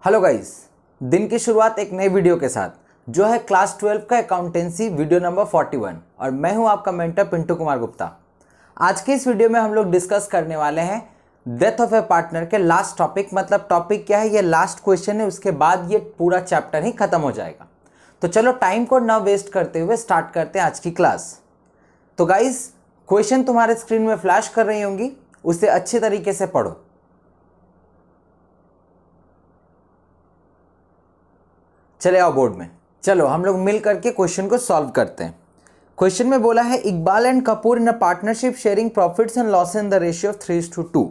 Hello guys, दिन की शुरुआत एक नई वीडियो के साथ जो है क्लास 12 का अकाउंटेंसी वीडियो नंबर 41 और मैं हूं आपका मेंटर पिंटू कुमार गुप्ता। आज के इस वीडियो में हम लोग डिस्कस करने वाले हैं डेथ ऑफ ए पार्टनर के लास्ट टॉपिक। मतलब टॉपिक क्या है, ये लास्ट क्वेश्चन है, उसके बाद ये पूरा चैप्टर ही खत्म हो जाएगा। तो चलो टाइम को ना वेस्ट करते हुए स्टार्ट करते हैं आज की क्लास। तो गाइस, क्वेश्चन तुम्हारे स्क्रीन में फ्लैश कर रही होंगी, उसे अच्छे तरीके से पढ़ो। चले आओ बोर्ड में, चलो हम लोग मिल करके क्वेश्चन को सॉल्व करते हैं। क्वेश्चन में बोला है Iqbal and Kapoor in a partnership sharing profits and loss in the ratio of 3:2।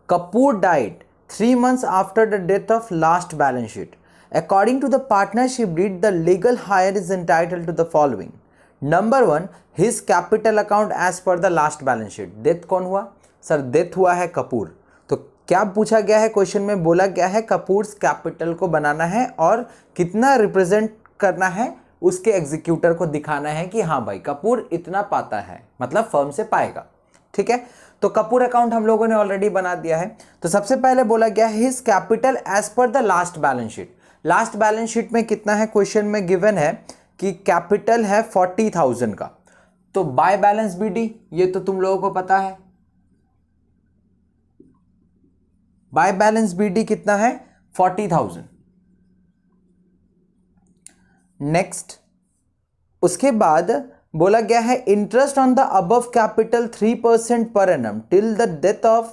Kapoor died 3 months after the death of last balance sheet. According to the partnership deed the legal heir is entitled to the following. Number 1, his capital account as per the last balance sheet. Death कौन हुआ? Sir death हुआ है कपूर। तो क्या पूछा गया है question में? बोला गया है कपूर्स कैपिटल को बनाना है और कितना रिप्रेजेंट करना है, उसके एग्जीक्यूटर को दिखाना है कि हाँ भाई कपूर इतना पाता है, मतलब फर्म से पाएगा। ठीक है, तो कपूर अकाउंट हम लोगों ने ऑलरेडी बना दिया है। तो सबसे पहले बोला गया है his capital as per the last balance sheet. Last balance sheet में कितना है? क्वेश्चन में गिवन है कि कैपिटल है 40,000 का। तो बाय बैलेंस बीडी, ये तो तुम लोगों को पता है। बाय बैलेंस बीडी कितना है? 40,000। नेक्स्ट, उसके बाद बोला गया है interest on the above capital 3% per annum till the death of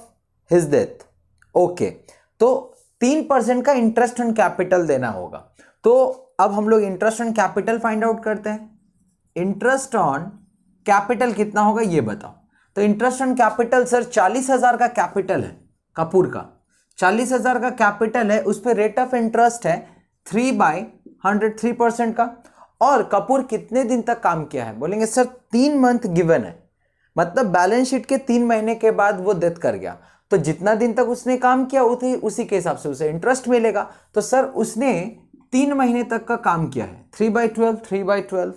his death. Okay, तो 3% का इंटरेस्ट ऑन कैपिटल देना होगा। तो अब हम लोग interest on capital find out करते हैं। इंटरेस्ट ऑन कैपिटल कितना होगा ये बताओ। तो इंटरेस्ट ऑन कैपिटल सर 40,000 का कैपिटल है कपूर का। 40,000 का कैपिटल है, उस पर रेट ऑफ इंटरेस्ट है 3/100, 3% का। और कपूर कितने दिन तक काम किया है? बोलेंगे सर 3 मंथ गिवन है, मतलब बैलेंस शीट के 3 महीने के बाद वो डेथ कर गया। तो जितना दिन तक उसने काम किया उसी के हिसाब से उसे इंटरेस्ट मिलेगा। तो सर उसने 3 महीने तक का काम किया है, 3/12, 3/12।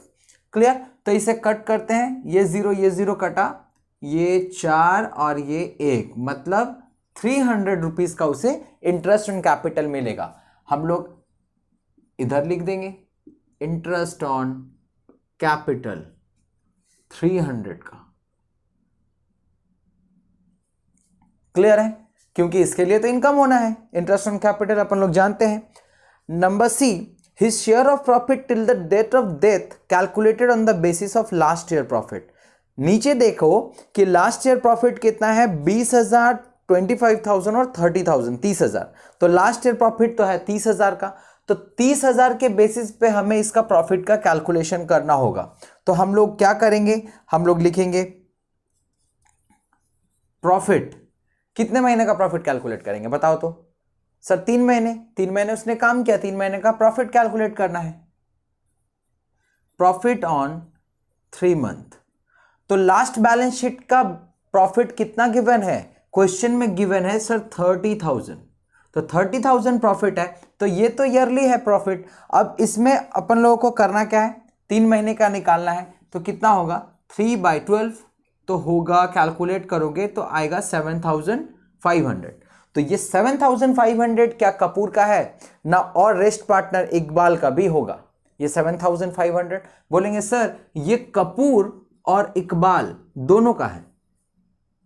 क्लियर? तो इसे कट करते हैं, ये 0 कटा, ये 4 और ये 1, मतलब 300 रुपीज का उसे इंटरेस्ट ऑन कैपिटल मिलेगा। हम लोग इधर लिख देंगे इंटरेस्ट ऑन कैपिटल 300 का। क्लियर है? क्योंकि इसके लिए तो इनकम होना है, इंटरेस्ट ऑन कैपिटल अपन लोग जानते हैं। Number C, his share of profit till the date of death calculated on the basis of last year profit. नीचे देखो कि लास्ट ईयर प्रॉफिट कितना है? 20,000, 25,000 और 30,000, 30,000। तो लास्ट ईयर प्रॉफिट तो है 30,000 का। तो 30,000 के बेसिस पे हमें इसका प्रॉफिट का कैलकुलेशन करना होगा। तो हम लोग क्या करेंगे? हम लोग लिखेंगे प्रॉफिट। कितने महीने का प्रॉफिट कैलकुलेट करेंगे बताओ तो? सर 3 महीने। 3 महीने उसने काम किया, 3 महीने का प्रॉफिट कैलकुलेट करना है। Profit on 3 month. तो लास्ट बैलेंस शीट का प्रॉफिट कितना गिवन है? क्वेश्चन में गिवन है सर 30,000। तो 30,000 प्रॉफिट है, तो ये तो ईयरली है प्रॉफिट। अब इसमें अपन लोगों को करना क्या है? 3 महीने का निकालना है। तो कितना होगा? 3/12। तो होगा, कैलकुलेट करोगे तो आएगा 7,500। तो ये 7,500 क्या कपूर का है ना, और रेस्ट पार्टनर इकबाल का भी होगा ये 7,500। बोलेंगे सर ये कपूर और इकबाल दोनों का है,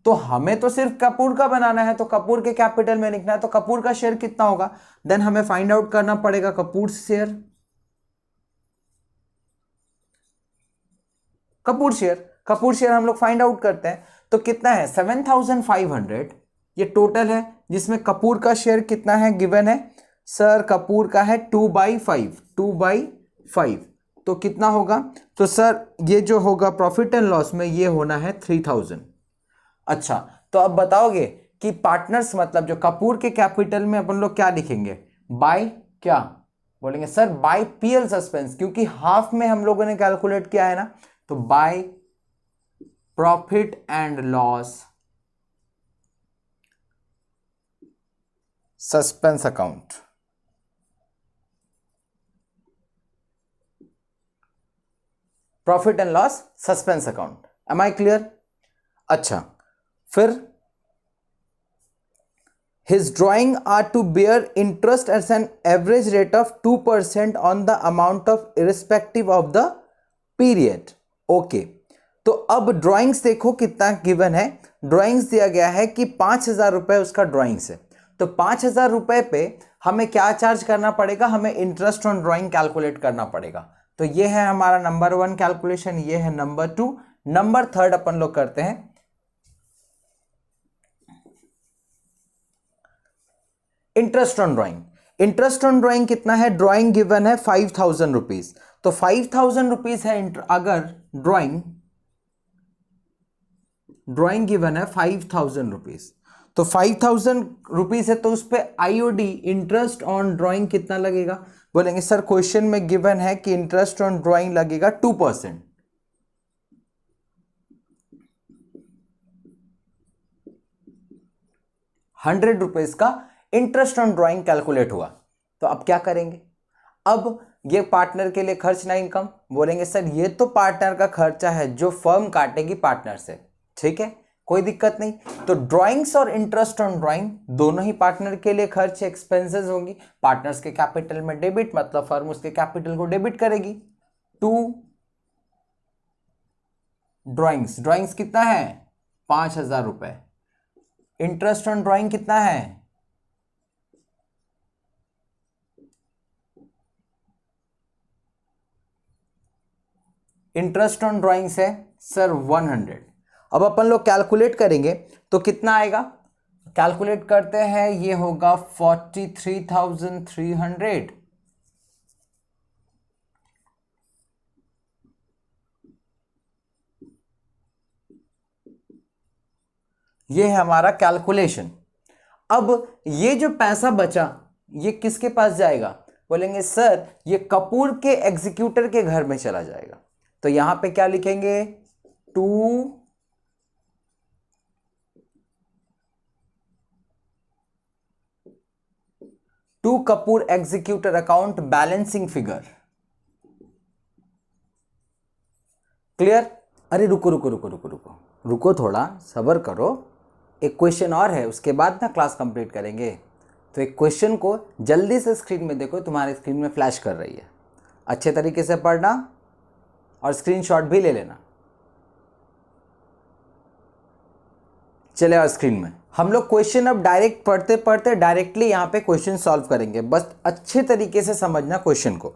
तो हमें तो सिर्फ कपूर का बनाना है, तो कपूर के कैपिटल में लिखना है। तो कपूर का शेयर कितना होगा? देन हमें फाइंड आउट करना पड़ेगा कपूर शेयर। कपूर शेयर हम लोग फाइंड आउट करते हैं। तो कितना है? 7,500 ये टोटल है, जिसमें कपूर का शेयर कितना है गिवन है? सर कपूर का है 2/5, 2/5। तो कितना होगा? तो सर ये जो होगा प्रॉफिट एंड लॉस में ये होना है 3,000। अच्छा, तो अब बताओगे कि पार्टनर्स मतलब जो कपूर के कैपिटल में अपन लोग क्या लिखेंगे? बाय क्या? बोलेंगे सर बाय पीएल सस्पेंस, क्योंकि हाफ में हम लोगों ने कैलकुलेट किया है ना। तो by profit and loss suspense account. Profit and loss suspense account. Am I clear? अच्छा, फिर His drawing are to bear interest at an average rate of 2% on the amount of irrespective of the period. Okay. तो अब drawings देखो कितना given है. Drawings दिया गया है कि 5,000 रुपए उसका ड्राइंग्स है. तो 5,000 रुपए पे हमें क्या चार्ज करना पड़ेगा, हमें इंटरेस्ट ऑन ड्राइंग कैलकुलेट करना पड़ेगा. तो ये है हमारा नंबर 1 कैलकुलेशन, ये है नंबर 2. नंबर 3 अपन लोग करते हैं. Interest on drawing. Interest on drawing कितना है, ड्राइंग गिवन है 5,000 रुपीज. तो 5,000 रुपीज है अगर ड्राइंग गिवन है 5,000 रुपीज, तो 5,000 रुपीज है, तो उस पर आईओडी इंटरेस्ट ऑन ड्राइंग कितना लगेगा. बोलेंगे सर क्वेश्चन में गिवन है कि इंटरेस्ट ऑन ड्राइंग लगेगा 2%. 100 रुपीज का इंटरेस्ट ऑन ड्राइंग कैलकुलेट हुआ. तो अब क्या करेंगे, अब ये पार्टनर के लिए खर्च ना इनकम. बोलेंगे सर ये तो पार्टनर का खर्चा है जो फर्म काटेगी पार्टनर से. ठीक है, कोई दिक्कत नहीं. तो ड्राइंग्स और इंटरेस्ट ऑन ड्राइंग दोनों ही पार्टनर के लिए खर्च एक्सपेंसेस होंगी. पार्टनर्स के कैपिटल में डेबिट, मतलब फर्म उसके कैपिटल को डेबिट करेगी. टू ड्राइंग्स कितना है 5,000 रुपए. इंटरेस्ट ऑन ड्राइंग कितना है, इंटरेस्ट ऑन ड्राइंग्स है सर 100. अब अपन लोग कैलकुलेट करेंगे तो कितना आएगा, कैलकुलेट करते हैं, ये होगा 43,300. ये है हमारा कैलकुलेशन. अब ये जो पैसा बचा ये किसके पास जाएगा, बोलेंगे सर ये कपूर के एग्जीक्यूटर के घर में चला जाएगा. तो यहां पे क्या लिखेंगे, to Kapoor executor account balancing figure. Clear. अरे रुको थोड़ा सब्र करो. एक क्वेश्चन और है, उसके बाद ना क्लास कंप्लीट करेंगे. तो एक क्वेश्चन को जल्दी से स्क्रीन में देखो, तुम्हारे स्क्रीन में फ्लैश कर रही है. अच्छे तरीके से पढ़ना और स्क्रीनशॉट भी ले लेना. चले और स्क्रीन में हम लोग क्वेश्चन अब डायरेक्ट पढ़ते पढ़ते डायरेक्टली यहां पे क्वेश्चन सॉल्व करेंगे. बस अच्छे तरीके से समझना क्वेश्चन को.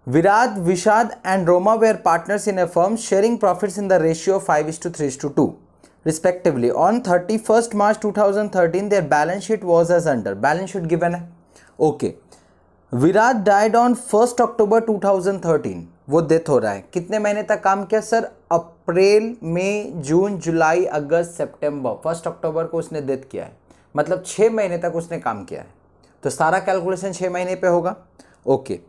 Virat, Vishad and Roma were partners in a firm sharing profits in the ratio 5:3:2 respectively. On 31st March 2013 their balance sheet was as under. Balance sheet given है. Okay. विराट डाइड ऑन 1 अक्टूबर 2013. वो डेथ हो रहा है. कितने महीने तक काम किया सर, अप्रैल, मई, जून, जुलाई, अगस्त, सितंबर. 1 अक्टूबर को उसने डेथ किया है, मतलब 6 महीने तक उसने काम किया है. तो सारा कैलकुलेशन 6 महीने पे होगा. Okay.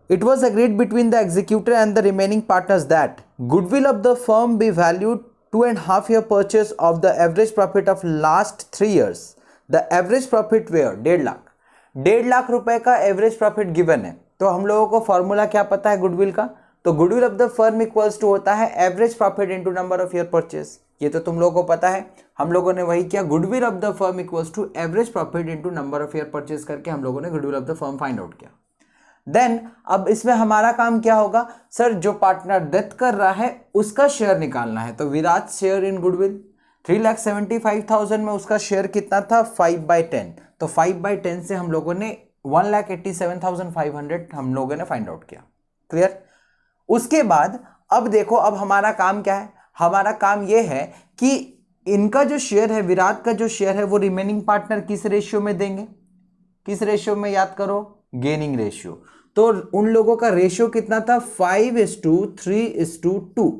It was agreed between the executor and the remaining partners that goodwill of the firm be valued 2.5 year purchase of the average profit of last 3 years. The average profit were 1.5 lakh. 1.5 lakh रुपए का average profit given है. तो हम लोगों को formula क्या पता है गुडविल का, तो goodwill of the firm equals to होता है average profit into number of year purchase. ये तो तुम लोगों को पता है. हम लोगों ने वही किया, goodwill of the firm equals to average profit into number of year purchase करके हम लोगों ने goodwill of the firm find out किया. देन अब इसमें हमारा काम क्या होगा सर, जो पार्टनर डेथ कर रहा है उसका शेयर निकालना है. तो विराट शेयर इन गुडविल 3,75,000 में उसका शेयर कितना था 5/10. तो 5/10 से हम लोगों ने 1,87,500 हम लोगों ने फाइंड आउट किया. क्लियर. उसके बाद अब देखो, अब हमारा काम क्या है, हमारा काम यह है कि इनका जो शेयर है, विराट का जो शेयर है, वो रिमेनिंग पार्टनर किस रेशियो में देंगे, किस रेशियो में, याद करो, गेनिंग रेशियो. तो उन लोगों का रेशियो कितना था 5:3:2.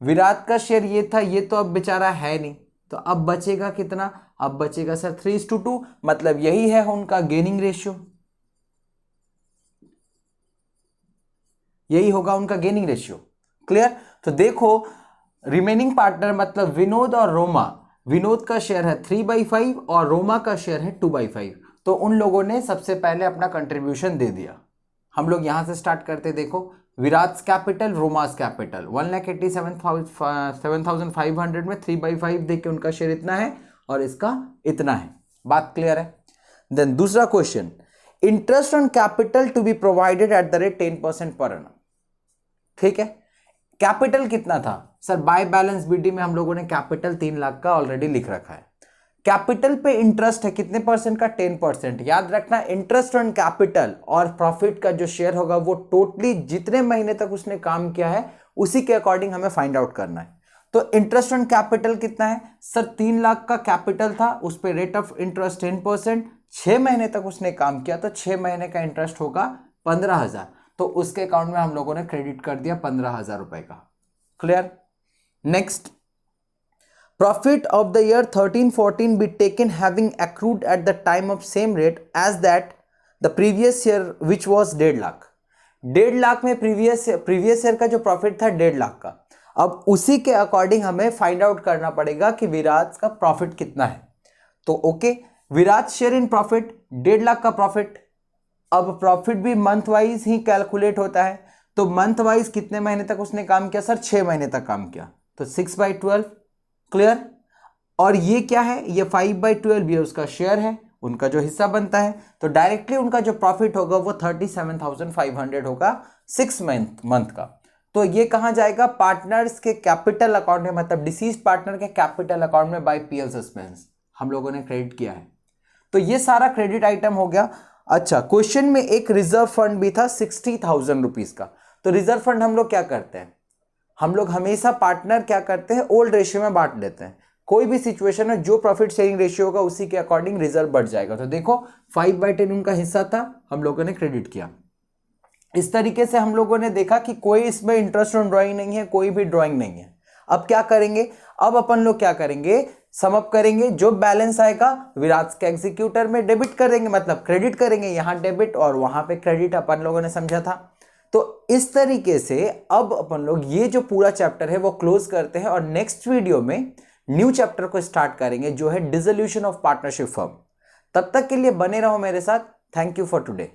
विराट का शेयर ये था, ये तो अब बेचारा है नहीं, तो अब बचेगा कितना, अब बचेगा सर 3:2. मतलब यही है उनका गेनिंग रेशियो, यही होगा उनका गेनिंग रेशियो. क्लियर. तो देखो रिमेनिंग पार्टनर मतलब विनोद और रोमा, विनोद का शेयर है 3/5 और रोमा का शेयर है 2/5. तो उन लोगों ने सबसे पहले अपना कंट्रीब्यूशन दे दिया. हम लोग यहां से स्टार्ट करते. देखो विराट कैपिटल, रोमास कैपिटल 1,87,500 में 3/5 देके उनका शेयर इतना है और इसका इतना है. बात क्लियर है? देन दूसरा question, interest on capital to be provided at the rate 10% per annum. ठीक है, कैपिटल कितना था सर? बाय बैलेंस बीडी में हम लोगों ने कैपिटल 3 लाख का ऑलरेडी लिख रखा है। कैपिटल पे इंटरेस्ट है कितने परसेंट का? 10%। याद रखना, इंटरेस्ट ऑन कैपिटल और प्रॉफिट का जो शेयर होगा वो टोटली जितने महीने तक उसने काम किया है उसी के अकॉर्डिंग हमें फाइंड आउट करना है। तो इंटरेस्ट ऑन कैपिटल कितना है सर? 3 लाख का कैपिटल था, उस पर रेट ऑफ इंटरेस्ट 10%, 6 महीने तक उसने काम किया तो 6 महीने का इंटरेस्ट होगा 15,000, तो उसके अकाउंट में हम लोगों ने क्रेडिट कर दिया 15,000 रुपए का। Clear? Next, profit of the year 13-14 be taken having accrued at the time of same rate as that the previous year which was 1.5 lakh. 1.5 lakh में प्रीवियस ईयर का जो प्रॉफिट था 1.5 लाख का, अब उसी के अकॉर्डिंग हमें फाइंड आउट करना पड़ेगा कि विराज का प्रॉफिट कितना है। तो okay, Viraj share in profit 1.5 lakh का प्रॉफिट। अब प्रॉफिट भी मंथ वाइज ही कैलकुलेट होता है, तो मंथ वाइज कितने महीने तक उसने काम किया सर? 6 महीने तक काम किया, तो 6/12। क्लियर? और ये क्या है? ये 5/12 ये उसका शेयर है, उनका जो हिस्सा बनता है, तो डायरेक्टली उनका जो प्रॉफिट होगा वो 37,500 होगा 6 मंथ का। तो ये कहां जाएगा? पार्टनर्स के कैपिटल अकाउंट में, मतलब डिसीज पार्टनर के कैपिटल अकाउंट में बाय पीएल सस्पेंस हम लोगों ने क्रेडिट किया है। तो ये सारा क्रेडिट आइटम हो गया। अच्छा, क्वेश्चन में एक रिजर्व फंड भी था 60,000 रुपीज का। तो रिजर्व फंड हम लोग क्या करते हैं? हम लोग हमेशा पार्टनर क्या करते हैं? ओल्ड रेशियो में बांट देते हैं। कोई भी सिचुएशन में जो प्रॉफिट शेयरिंग रेशियो होगा उसी के अकॉर्डिंग रिजर्व बढ़ जाएगा। तो देखो 5/10 उनका हिस्सा था, हम लोगों ने क्रेडिट किया। इस तरीके से हम लोगों ने देखा कि कोई इसमें इंटरेस्ट ऑन ड्राइंग नहीं है, कोई भी ड्राइंग नहीं है। अब क्या करेंगे? अब अपन लोग क्या करेंगे? सम अप करेंगे, जो बैलेंस आएगा विराज के एग्जीक्यूटर में डेबिट करेंगे, मतलब क्रेडिट करेंगे। यहां डेबिट और वहां पे क्रेडिट अपन लोगों ने समझा था। तो इस तरीके से अब अपन लोग ये जो पूरा चैप्टर है वो क्लोज करते हैं और नेक्स्ट वीडियो में न्यू चैप्टर को स्टार्ट करेंगे जो है डिसोल्यूशन ऑफ पार्टनरशिप फर्म। तब तक के लिए बने रहो मेरे साथ। Thank you for today.